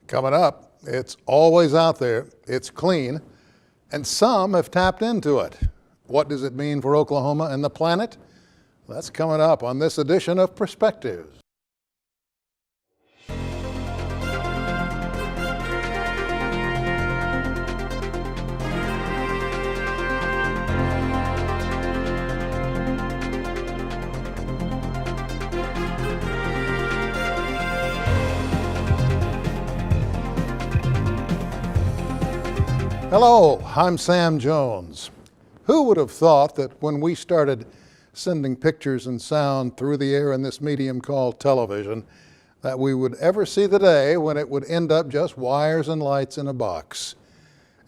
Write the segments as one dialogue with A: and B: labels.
A: Coming up, it's always out there, it's clean, and some have tapped into it. What does it mean for Oklahoma and the planet? That's coming up on this edition of Perspectives. Hello, I'm Sam Jones. Who would have thought that when we started sending pictures and sound through the air in this medium called television, that we would ever see the day when it would end up just wires and lights in a box?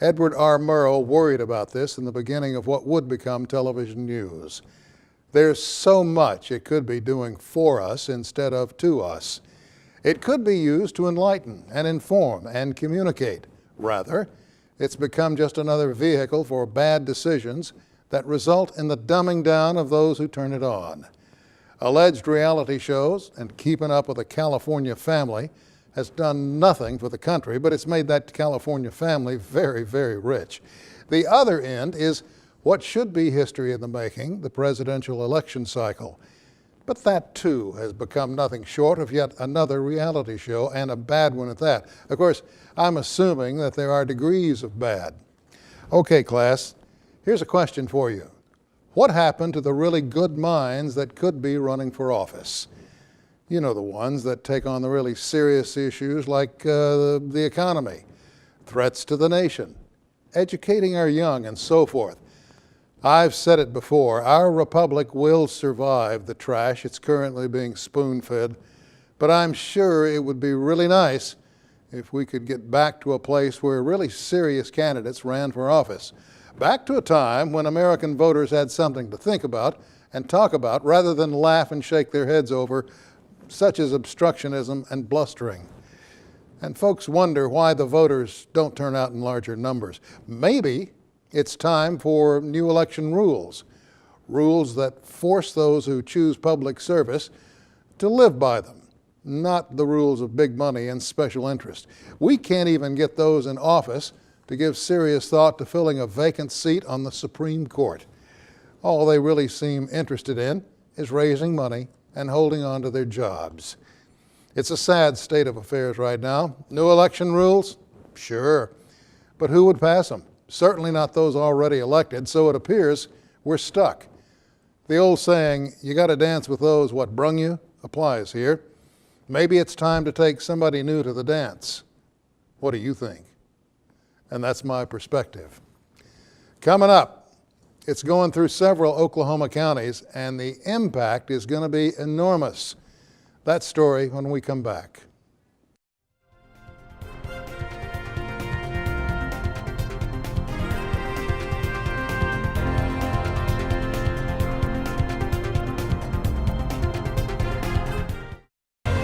A: Edward R. Murrow worried about this in the beginning of what would become television news. There's so much it could be doing for us instead of to us. It could be used to enlighten and inform and communicate. Rather, it's become just another vehicle for bad decisions that result in the dumbing down of those who turn it on. Alleged reality shows and keeping up with a California family has done nothing for the country, but it's made that California family very, very rich. The other end is what should be history in the making, the presidential election cycle. But that too has become nothing short of yet another reality show, and a bad one at that. Of course, I'm assuming that there are degrees of bad. Okay, class, here's a question for you. What happened to the really good minds that could be running for office? You know, the ones that take on the really serious issues like the economy, threats to the nation, educating our young, and so forth. I've said it before, our republic will survive the trash it's currently being spoon-fed, but I'm sure it would be really nice if we could get back to a place where really serious candidates ran for office. Back to a time when American voters had something to think about and talk about rather than laugh and shake their heads over, such as obstructionism and blustering. And folks wonder why the voters don't turn out in larger numbers. Maybe it's time for new election rules, rules that force those who choose public service to live by them, not the rules of big money and special interest. We can't even get those in office to give serious thought to filling a vacant seat on the Supreme Court. All they really seem interested in is raising money and holding on to their jobs. It's a sad state of affairs right now. New election rules? Sure. But who would pass them? Certainly not those already elected, so it appears we're stuck. The old saying, you got to dance with those what brung you, applies here. Maybe it's time to take somebody new to the dance. What do you think? And that's my perspective. Coming up, it's going through several Oklahoma counties, and the impact is going to be enormous. That story when we come back.